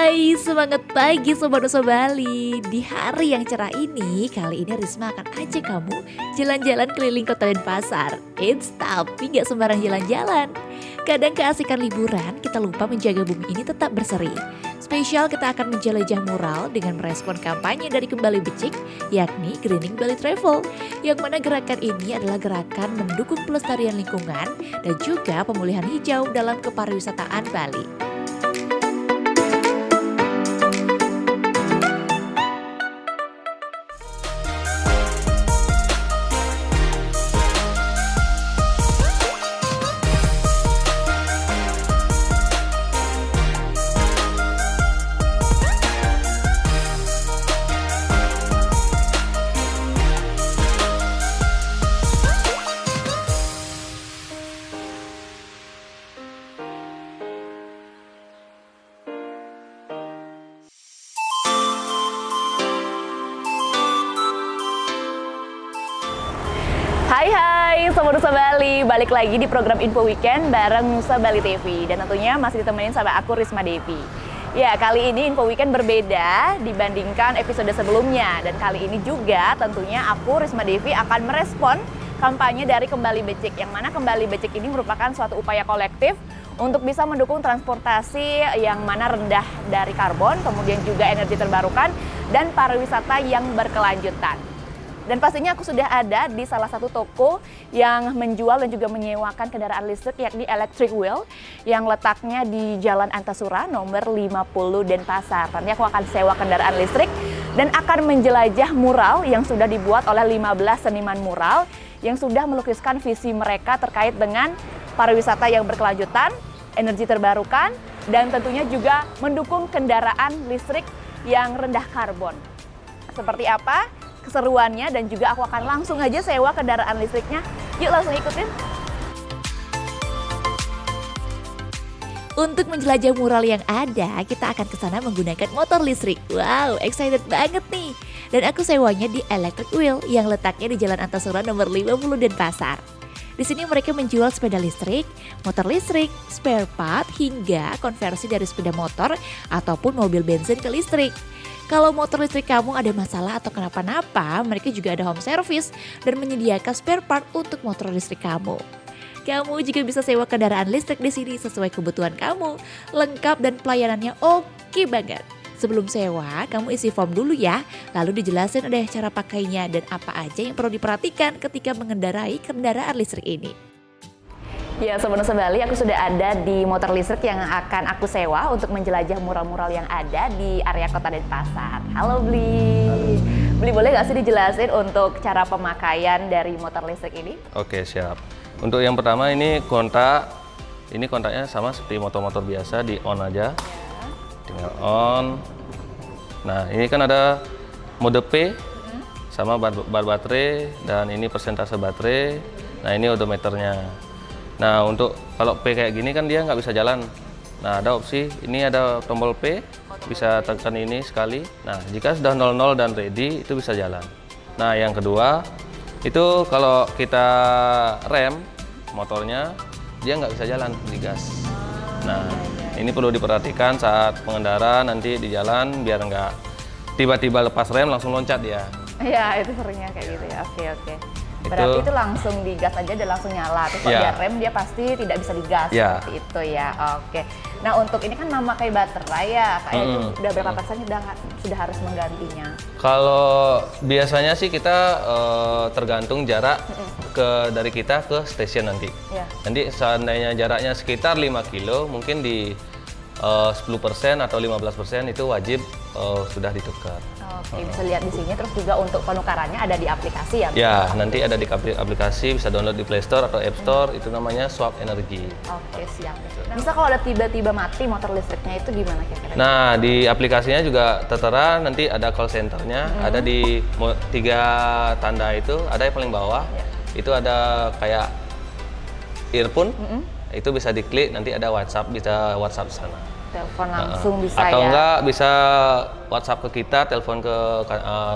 Hai, semangat pagi Sobat Nusa Bali. Di hari yang cerah ini, kali ini Risma akan ajak kamu jalan-jalan keliling kota dan pasar. Tapi gak sembarang jalan-jalan. Kadang keasikan liburan, kita lupa menjaga bumi ini tetap berseri. Spesial kita akan menjelajah mural dengan merespon kampanye dari Kembali Becik, yakni Greening Bali Travel. Yang mana gerakan ini adalah gerakan mendukung pelestarian lingkungan dan juga pemulihan hijau dalam kepariwisataan Bali. Hai Sobat Nusa Bali, balik lagi di program Info Weekend bareng Nusa Bali TV. Dan tentunya masih ditemenin sama aku Risma Devi. Ya, kali ini Info Weekend berbeda dibandingkan episode sebelumnya. Dan kali ini juga tentunya aku Risma Devi akan merespon kampanye dari Kembali Becik. Yang mana Kembali Becik ini merupakan suatu upaya kolektif untuk bisa mendukung transportasi yang mana rendah dari karbon, kemudian juga energi terbarukan, dan pariwisata yang berkelanjutan. Dan pastinya aku sudah ada di salah satu toko yang menjual dan juga menyewakan kendaraan listrik, yakni Electric Wheel, yang letaknya di Jalan Antasura nomor 50 Denpasar. Nanti aku akan sewa kendaraan listrik dan akan menjelajah mural yang sudah dibuat oleh 15 seniman mural yang sudah melukiskan visi mereka terkait dengan pariwisata yang berkelanjutan, energi terbarukan, dan tentunya juga mendukung kendaraan listrik yang rendah karbon. Seperti apa keseruannya, dan juga aku akan langsung aja sewa kendaraan listriknya. Yuk langsung ikutin. Untuk menjelajah mural yang ada, kita akan ke sana menggunakan motor listrik. Wow, excited banget nih. Dan aku sewanya di Electric Wheel yang letaknya di Jalan Antasura nomor 50 Denpasar. Di sini mereka menjual sepeda listrik, motor listrik, spare part, hingga konversi dari sepeda motor ataupun mobil bensin ke listrik. Kalau motor listrik kamu ada masalah atau kenapa-napa, mereka juga ada home service dan menyediakan spare part untuk motor listrik kamu. Kamu juga bisa sewa kendaraan listrik di sini sesuai kebutuhan kamu, lengkap dan pelayanannya oke banget. Sebelum sewa, kamu isi form dulu ya, lalu dijelasin deh cara pakainya dan apa aja yang perlu diperhatikan ketika mengendarai kendaraan listrik ini. Ya, Sobat Nusa Bali, aku sudah ada di motor listrik yang akan aku sewa untuk menjelajah mural-mural yang ada di area Kota Denpasar. Halo Bli. Bli, boleh nggak sih dijelasin untuk cara pemakaian dari motor listrik ini? Oke, siap. Untuk yang pertama ini kontaknya sama seperti motor-motor biasa, di on aja. Tinggal on. Nah, ini kan ada mode P sama bar baterai, dan ini persentase baterai. Nah, ini odometernya. Nah, untuk kalau P kayak gini kan dia nggak bisa jalan. Nah, ada opsi, ini ada tombol P, bisa tekan ini sekali. Nah, jika sudah 00 dan ready, itu bisa jalan. Nah, yang kedua, itu kalau kita rem motornya, dia nggak bisa jalan di gas. Nah, ini perlu diperhatikan saat pengendara nanti di jalan, biar nggak tiba-tiba lepas rem langsung loncat dia. Iya, itu seringnya kayak gitu ya. Oke. Berarti itu langsung digas aja dan langsung nyala. Terus kalau dia rem, dia pasti tidak bisa digas seperti itu ya. Oke. Nah, untuk ini kan memakai baterai ya, kayak itu udah berapa persen sudah harus menggantinya? Kalau biasanya sih kita tergantung jarak dari kita ke stasiun nanti. Nanti seandainya jaraknya sekitar 5 kilo, mungkin di 10% atau 15% itu wajib sudah ditukar. Oke, bisa lihat di sini. Terus juga untuk penukarannya ada di aplikasi ya? Ya, nanti ada di aplikasi, bisa download di Play Store atau App Store, itu namanya Swap Energy. Oke, siap. Bisa kalau ada tiba-tiba mati motor listriknya itu gimana kira-kira? Nah, di aplikasinya juga tertera, nanti ada call centernya, ada di 3 tanda itu, ada yang paling bawah, itu ada kayak earphone, itu bisa diklik, nanti ada WhatsApp, bisa WhatsApp sana. Telepon langsung bisa atau ya? enggak bisa WhatsApp ke kita, telepon ke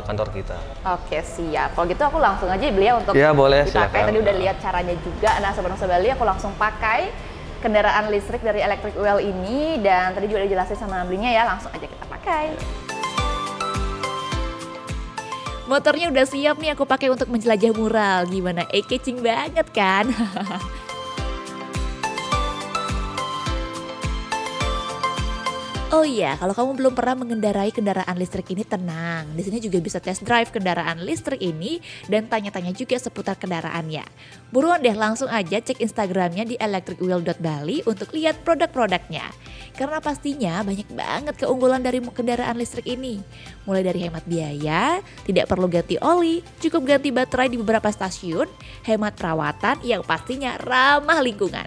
kantor kita. Oke, siap. Kalau gitu aku langsung aja beli ya untuk ya, boleh, dipakai. silakan. Tadi udah lihat caranya juga. Nah, Sobat Nusa Bali, aku langsung pakai kendaraan listrik dari Electric Wheel ini, dan tadi juga dijelasin sama belinya ya, langsung aja kita pakai. Motornya udah siap nih aku pakai untuk menjelajah mural. Gimana? Eye-catching banget kan? Oh iya, kalau kamu belum pernah mengendarai kendaraan listrik ini, tenang. Di sini juga bisa test drive kendaraan listrik ini dan tanya-tanya juga seputar kendaraannya. Buruan deh, langsung aja cek Instagramnya di electricwheel.bali untuk lihat produk-produknya. Karena pastinya banyak banget keunggulan dari kendaraan listrik ini. Mulai dari hemat biaya, tidak perlu ganti oli, cukup ganti baterai di beberapa stasiun, hemat perawatan yang pastinya ramah lingkungan.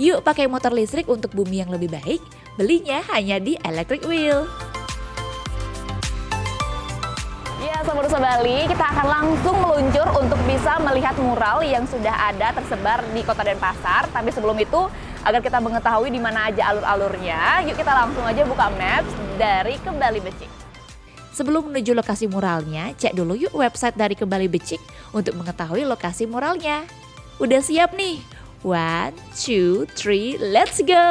Yuk pakai motor listrik untuk bumi yang lebih baik. Belinya hanya di Electric Wheel. Ya, Sobat Nusa Bali, kita akan langsung meluncur untuk bisa melihat mural yang sudah ada tersebar di Kota Denpasar. Tapi sebelum itu, agar kita mengetahui di mana aja alur-alurnya, yuk kita langsung aja buka maps dari Kembali Becik. Sebelum menuju lokasi muralnya, cek dulu yuk website dari Kembali Becik untuk mengetahui lokasi muralnya. Udah siap nih? 1, 2, 3, let's go!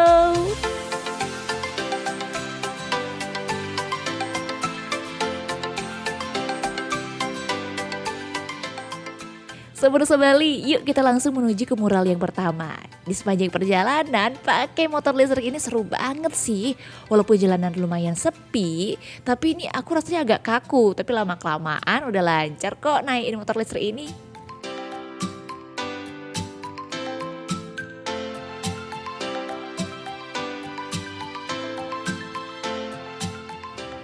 Sobat Nusa Bali, yuk kita langsung menuju ke mural yang pertama. Di sepanjang perjalanan, pakai motor listrik ini seru banget sih. Walaupun jalanan lumayan sepi, tapi ini aku rasanya agak kaku. Tapi lama-kelamaan udah lancar kok naikin motor listrik ini.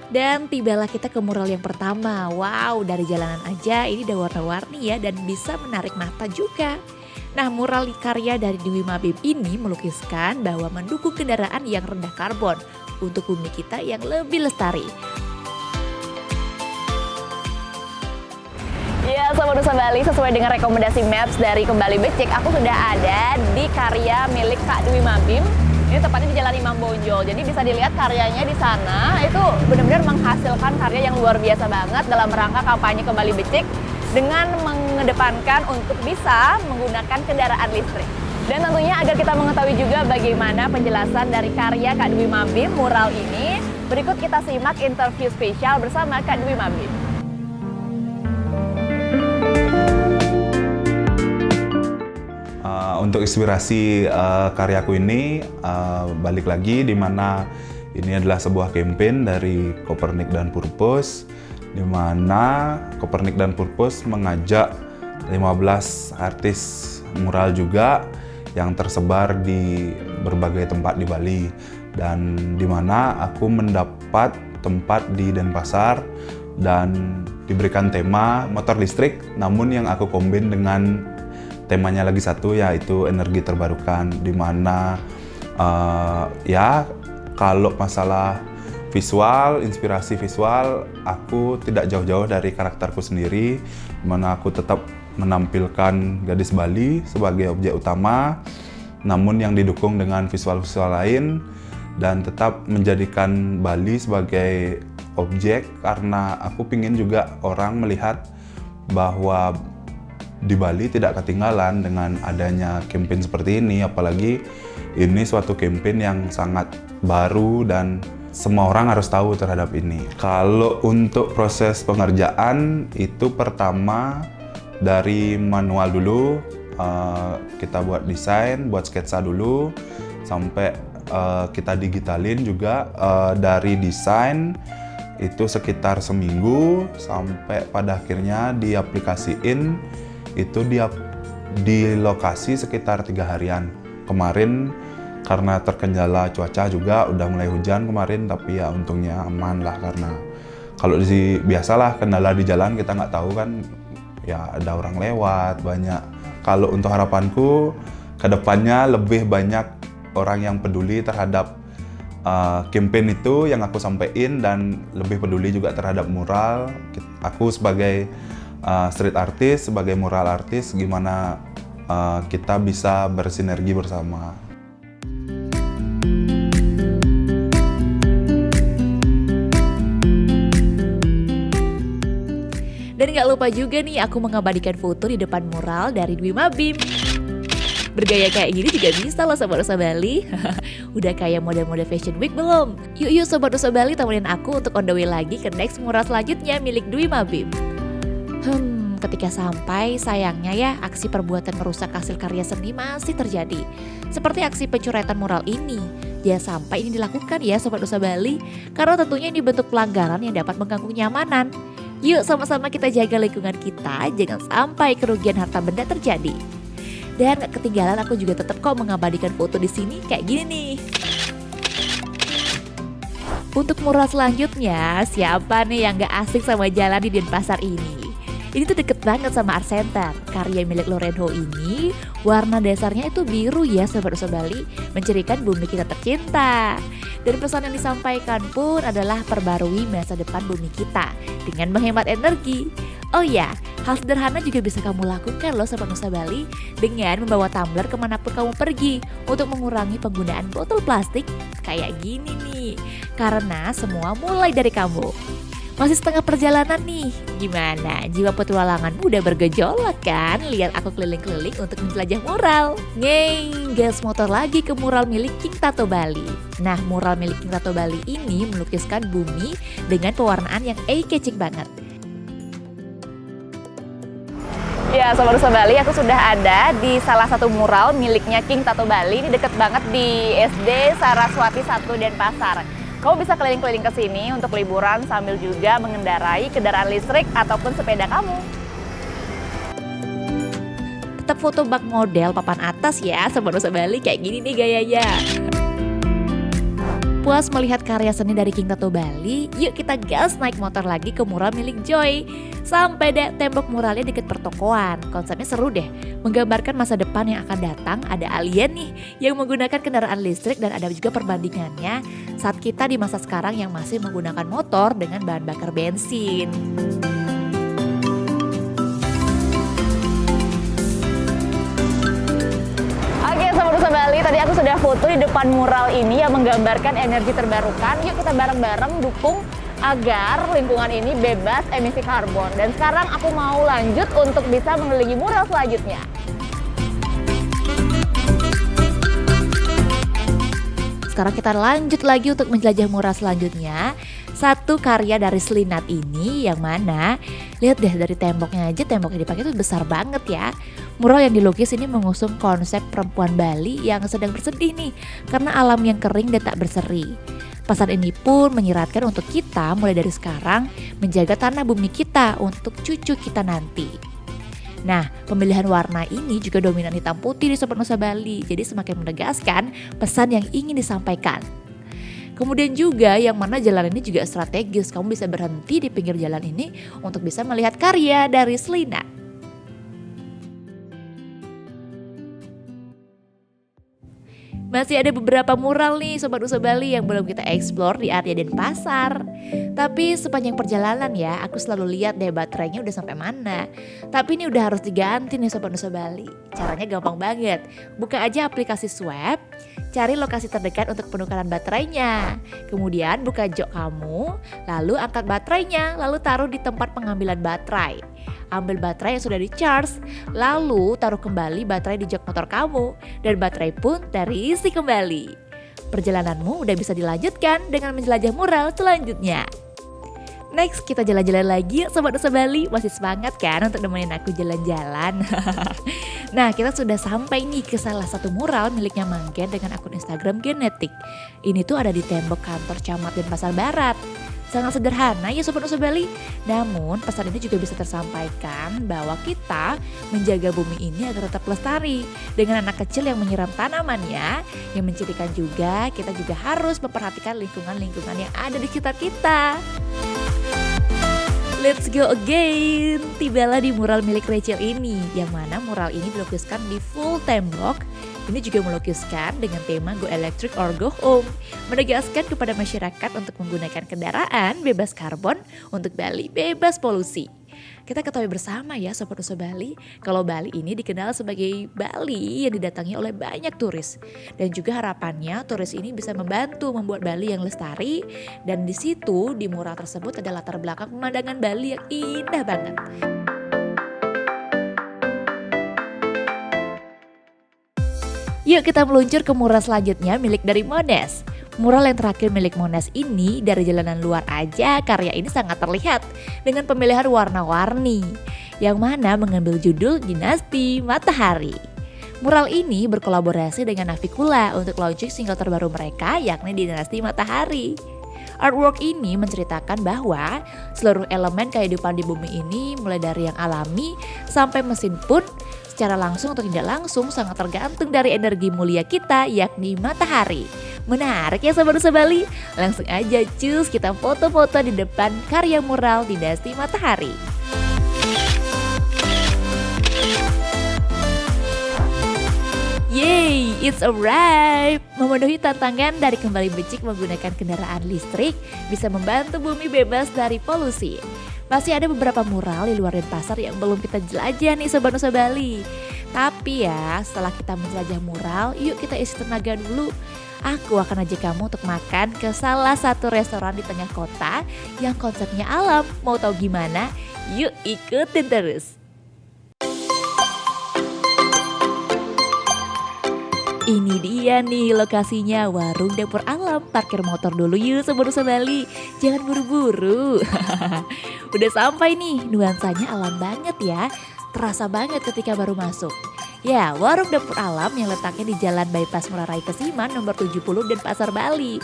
Dan tibalah kita ke mural yang pertama. Wow, dari jalanan aja ini udah warna-warni ya dan bisa menarik mata juga. Nah, mural karya dari Dwi Mabim ini melukiskan bahwa mendukung kendaraan yang rendah karbon untuk bumi kita yang lebih lestari. Ya, Sobat Nusa Bali, sesuai dengan rekomendasi maps dari Kembali Becik, aku sudah ada di karya milik Kak Dwi Mabim. Ini tepatnya di Jalan Imam Bonjol. Jadi bisa dilihat karyanya di sana itu benar-benar menghasilkan karya yang luar biasa banget dalam rangka kampanye Kembali Becik dengan mengedepankan untuk bisa menggunakan kendaraan listrik. Dan tentunya agar kita mengetahui juga bagaimana penjelasan dari karya Kak Dwi Mabim mural ini, berikut kita simak interview spesial bersama Kak Dwi Mabim. Untuk inspirasi karyaku ini balik lagi di mana ini adalah sebuah campaign dari Kopernik dan Purpose, di mana Kopernik dan Purpose mengajak 15 artis mural juga yang tersebar di berbagai tempat di Bali, dan di mana aku mendapat tempat di Denpasar dan diberikan tema motor listrik, namun yang aku kombin dengan temanya lagi satu, yaitu energi terbarukan, di mana ya kalau masalah visual, inspirasi visual, aku tidak jauh-jauh dari karakterku sendiri, di mana aku tetap menampilkan gadis Bali sebagai objek utama, namun yang didukung dengan visual-visual lain, dan tetap menjadikan Bali sebagai objek karena aku pingin juga orang melihat bahwa di Bali tidak ketinggalan dengan adanya campaign seperti ini, apalagi ini suatu campaign yang sangat baru dan semua orang harus tahu terhadap ini. Kalau untuk proses pengerjaan itu pertama dari manual dulu, kita buat desain, buat sketsa dulu, sampai kita digitalin juga dari desain itu sekitar seminggu, sampai pada akhirnya diaplikasiin itu di lokasi sekitar 3 harian. Kemarin karena terkendala cuaca juga udah mulai hujan kemarin, tapi ya untungnya aman lah, karena kalau biasalah kendala di jalan kita nggak tahu kan, ya ada orang lewat banyak. Kalau untuk harapanku kedepannya lebih banyak orang yang peduli terhadap campaign itu yang aku sampaikan, dan lebih peduli juga terhadap mural. Aku sebagai street artist, sebagai mural artist, gimana kita bisa bersinergi bersama. Dan gak lupa juga nih aku mengabadikan foto di depan mural dari Dwi Mabim. Bergaya kayak gini juga bisa loh Sobat Nusa Bali. Udah kayak mode-mode fashion week belum? Yuk Sobat Nusa Bali temenin aku untuk on the way lagi ke next mural selanjutnya milik Dwi Mabim. Ketika sampai, sayangnya ya aksi perbuatan merusak hasil karya seni masih terjadi. Seperti aksi pencoretan mural ini. Jangan sampai ini dilakukan ya Sobat Nusa Bali, karena tentunya ini bentuk pelanggaran yang dapat mengganggu kenyamanan. Yuk sama-sama kita jaga lingkungan kita, jangan sampai kerugian harta benda terjadi. Dan gak ketinggalan aku juga tetap kok mengabadikan foto di sini kayak gini nih. Untuk mural selanjutnya, siapa nih yang gak asik sama jalan di Denpasar ini? Ini tuh deket banget sama Art Center. Karya milik Lorenho ini, warna dasarnya itu biru ya Sobat Nusa Bali, mencirikan bumi kita tercinta. Dan pesan yang disampaikan pun adalah perbarui masa depan bumi kita dengan menghemat energi. Oh ya, hal sederhana juga bisa kamu lakukan loh Sobat Nusa Bali dengan membawa tumbler kemanapun kamu pergi untuk mengurangi penggunaan botol plastik kayak gini nih. Karena semua mulai dari kamu. Masih setengah perjalanan nih, gimana? Jiwa petualanganmu udah bergejolak kan? Lihat aku keliling-keliling untuk menjelajah mural. Ngeng, gas motor lagi ke mural milik King Tato Bali. Nah, mural milik King Tato Bali ini melukiskan bumi dengan pewarnaan yang eye-catching banget. Ya, Sobat Nusa Bali, aku sudah ada di salah satu mural miliknya King Tato Bali. Ini deket banget di SD Saraswati 1 Denpasar. Kamu bisa keliling-keliling ke sini untuk liburan sambil juga mengendarai kendaraan listrik ataupun sepeda kamu. Tetap foto bak model papan atas ya, Sobat Nusa Bali, kayak gini nih gayanya. Puas melihat karya seni dari King Tato Bali, yuk kita gas naik motor lagi ke mural milik Joy. Sampai deh tembok muralnya deket pertokoan. Konsepnya seru deh, menggambarkan masa depan yang akan datang. Ada alien nih yang menggunakan kendaraan listrik dan ada juga perbandingannya saat kita di masa sekarang yang masih menggunakan motor dengan bahan bakar bensin. Oke Sobat Nusa Bali, tadi aku sudah foto di depan mural ini yang menggambarkan energi terbarukan. Yuk kita bareng-bareng dukung agar lingkungan ini bebas emisi karbon. Dan sekarang aku mau lanjut untuk bisa mengelilingi mural selanjutnya. Sekarang kita lanjut lagi untuk menjelajah mural selanjutnya. Satu karya dari Selinat ini yang mana, lihat deh dari temboknya aja, tembok yang dipakai itu besar banget ya. Mural yang dilukis ini mengusung konsep perempuan Bali yang sedang bersedih nih karena alam yang kering dan tak berseri. Pesan ini pun menyiratkan untuk kita mulai dari sekarang menjaga tanah bumi kita untuk cucu kita nanti. Nah, pemilihan warna ini juga dominan hitam putih di Sobat Nusa Bali, jadi semakin menegaskan pesan yang ingin disampaikan. Kemudian juga yang mana jalan ini juga strategis, kamu bisa berhenti di pinggir jalan ini untuk bisa melihat karya dari Selinat. Masih ada beberapa mural nih Sobat Nusa Bali yang belum kita explore di area Denpasar. Tapi sepanjang perjalanan ya, aku selalu lihat deh baterainya udah sampai mana. Tapi ini udah harus diganti nih Sobat Nusa Bali. Caranya gampang banget. Buka aja aplikasi Swap, cari lokasi terdekat untuk penukaran baterainya. Kemudian buka jok kamu, lalu angkat baterainya, lalu taruh di tempat pengambilan baterai. Ambil baterai yang sudah di-charge, lalu taruh kembali baterai di jok motor kamu, dan baterai pun terisi kembali. Perjalananmu udah bisa dilanjutkan dengan menjelajah mural selanjutnya. Next, kita jalan-jalan lagi Sobat Nusa Bali. Masih semangat kan untuk nemenin aku jalan-jalan? Nah, kita sudah sampai nih ke salah satu mural miliknya Manggen dengan akun Instagram Genetik. Ini tuh ada di tembok kantor Camat Denpasar Barat. Sangat sederhana ya Sobat Nusa Bali. Namun pesan ini juga bisa tersampaikan bahwa kita menjaga bumi ini agar tetap lestari. Dengan anak kecil yang menyiram tanamannya, yang mencirikan juga kita juga harus memperhatikan lingkungan-lingkungan yang ada di sekitar kita. Let's go again. Tibalah di mural milik Rachel ini, yang mana mural ini dilukiskan di full tembok. Ini juga melukiskan dengan tema Go Electric or Go Home, menegaskan kepada masyarakat untuk menggunakan kendaraan bebas karbon untuk Bali bebas polusi. Kita ketahui bersama ya Sobat Nusa Bali, kalau Bali ini dikenal sebagai Bali yang didatangi oleh banyak turis. Dan juga harapannya turis ini bisa membantu membuat Bali yang lestari. Dan di situ di mural tersebut ada latar belakang pemandangan Bali yang indah banget. Yuk kita meluncur ke mural selanjutnya milik dari Mones. Mural yang terakhir milik Mones ini dari jalanan luar aja karya ini sangat terlihat dengan pemilihan warna-warni yang mana mengambil judul Dinasti Matahari. Mural ini berkolaborasi dengan Navikula untuk launching single terbaru mereka yakni Dinasti Matahari. Artwork ini menceritakan bahwa seluruh elemen kehidupan di bumi ini mulai dari yang alami sampai mesin pun secara langsung atau tidak langsung sangat tergantung dari energi mulia kita yakni matahari. Menarik ya Sobat Nusa Bali? Langsung aja cus kita foto-foto di depan karya mural Dinasti Matahari. Yeay, it's arrived! Memenuhi tantangan dari kembali becik menggunakan kendaraan listrik bisa membantu bumi bebas dari polusi. Masih ada beberapa mural di luar Denpasar yang belum kita jelajah nih Sobat Nusa Bali. Tapi ya, setelah kita menjelajah mural, yuk kita isi tenaga dulu. Aku akan ajak kamu untuk makan ke salah satu restoran di tengah kota yang konsepnya alam. Mau tahu gimana? Yuk ikutin terus! Ini dia nih lokasinya, warung dapur alam. Parkir motor dulu yuk Sobat Nusa Bali, jangan buru-buru. Udah sampai nih, nuansanya alam banget ya. Terasa banget ketika baru masuk. Ya, warung dapur alam yang letaknya di Jalan Bypass Ngurah Rai Kesiman nomor 70 Denpasar, Bali.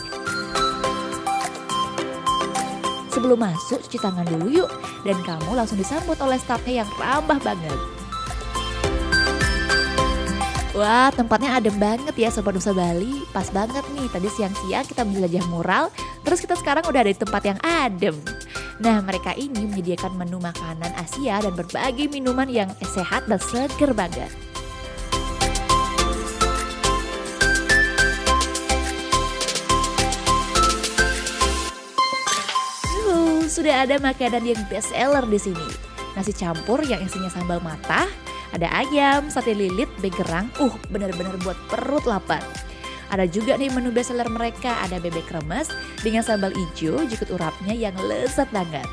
Sebelum masuk, cuci tangan dulu yuk. Dan kamu langsung disambut oleh stafnya yang ramah banget. Wah, tempatnya adem banget ya Sobat Nusa Bali. Pas banget nih, tadi siang-siang kita menjelajah mural, terus kita sekarang udah ada di tempat yang adem. Nah, mereka ini menyediakan menu makanan Asia dan berbagai minuman yang sehat dan seger banget. Sudah ada makanan yang best seller di sini. Nasi campur yang isinya sambal matah, ada ayam, sate lilit, begerang, benar-benar buat perut lapar. Ada juga nih menu bestseller mereka, ada bebek remes dengan sambal hijau, jukut urapnya yang lezat banget.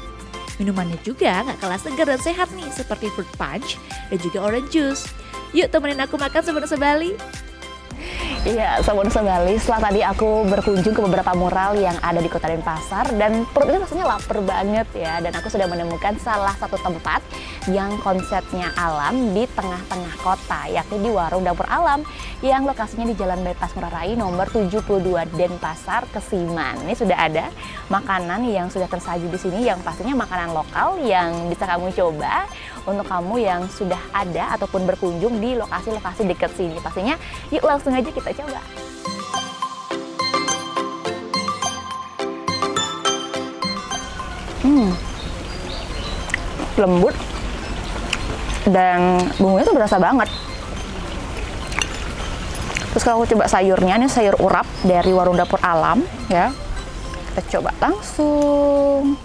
Minumannya juga gak kalah segar dan sehat nih, seperti fruit punch dan juga orange juice. Yuk temenin aku makan Sobat Nusa Bali. Iya, Sobat Nusa Bali, setelah tadi aku berkunjung ke beberapa mural yang ada di Kota Denpasar dan perut itu rasanya lapar banget ya. Dan aku sudah menemukan salah satu tempat yang konsepnya alam di tengah-tengah kota, yakni di Warung Dapur Alam yang lokasinya di Jalan Bypass Ngurah Rai nomor 72 Denpasar, Kesiman. Ini sudah ada makanan yang sudah tersaji di sini yang pastinya makanan lokal yang bisa kamu coba untuk kamu yang sudah ada ataupun berkunjung di lokasi-lokasi dekat sini. Pastinya yuk langsung aja kita coba. Lembut dan bumbunya tuh berasa banget. Terus kalau aku coba sayurnya, ini sayur urap dari Warung Dapur Alam ya. Kita coba langsung.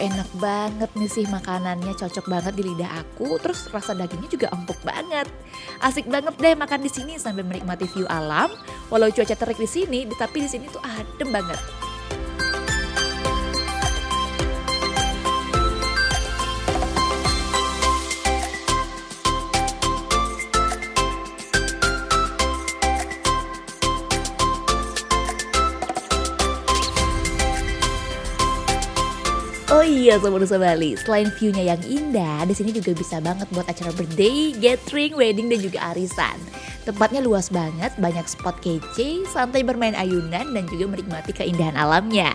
Enak banget nih sih makanannya, cocok banget di lidah aku. Terus rasa dagingnya juga empuk banget. Asik banget deh makan di sini sambil menikmati view alam. Walau cuaca terik di sini, tapi di sini tuh adem banget. Oh iya Sobat Nusa Bali, selain view-nya yang indah, di sini juga bisa banget buat acara birthday, gathering, wedding, dan juga arisan. Tempatnya luas banget, banyak spot kece, santai bermain ayunan, dan juga menikmati keindahan alamnya.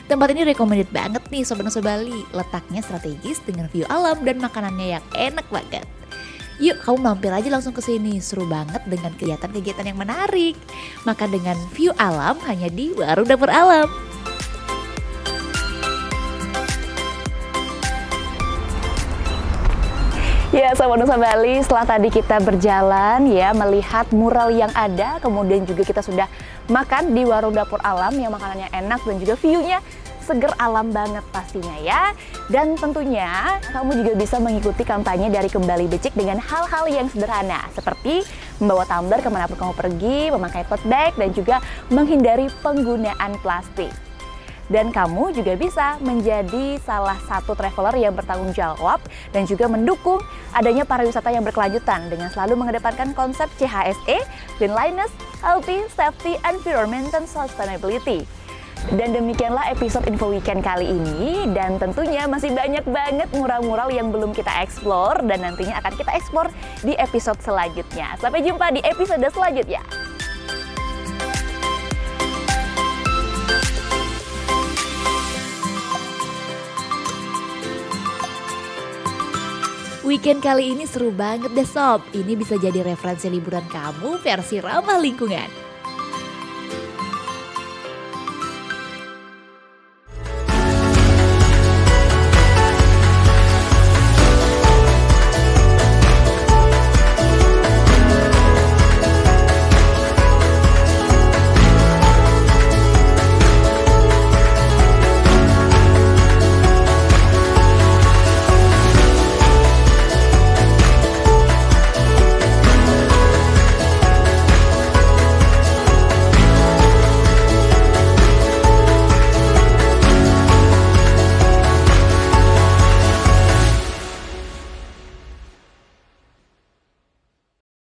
Tempat ini recommended banget nih Sobat Nusa Bali, letaknya strategis dengan view alam dan makanannya yang enak banget. Yuk kamu mampir aja langsung ke sini, seru banget dengan kegiatan-kegiatan yang menarik. Makan dengan view alam hanya di Warung Dapur Alam. Ya Sobat Nusa Bali, setelah tadi kita berjalan ya melihat mural yang ada, kemudian juga kita sudah makan di Warung Dapur Alam yang makanannya enak dan juga view-nya seger alam banget pastinya ya. Dan tentunya kamu juga bisa mengikuti kampanye dari Kembali Becek dengan hal-hal yang sederhana seperti membawa tumbler kemanapun kamu pergi, memakai tote bag, dan juga menghindari penggunaan plastik. Dan kamu juga bisa menjadi salah satu traveler yang bertanggung jawab dan juga mendukung adanya pariwisata yang berkelanjutan dengan selalu mengedepankan konsep CHSE, Cleanliness, Healthy, Safety, Environment, dan Sustainability. Dan demikianlah episode Info Weekend kali ini, dan tentunya masih banyak banget mural-mural yang belum kita explore dan nantinya akan kita explore di episode selanjutnya. Sampai jumpa di episode selanjutnya. Weekend kali ini seru banget deh sob. Ini bisa jadi referensi liburan kamu versi ramah lingkungan.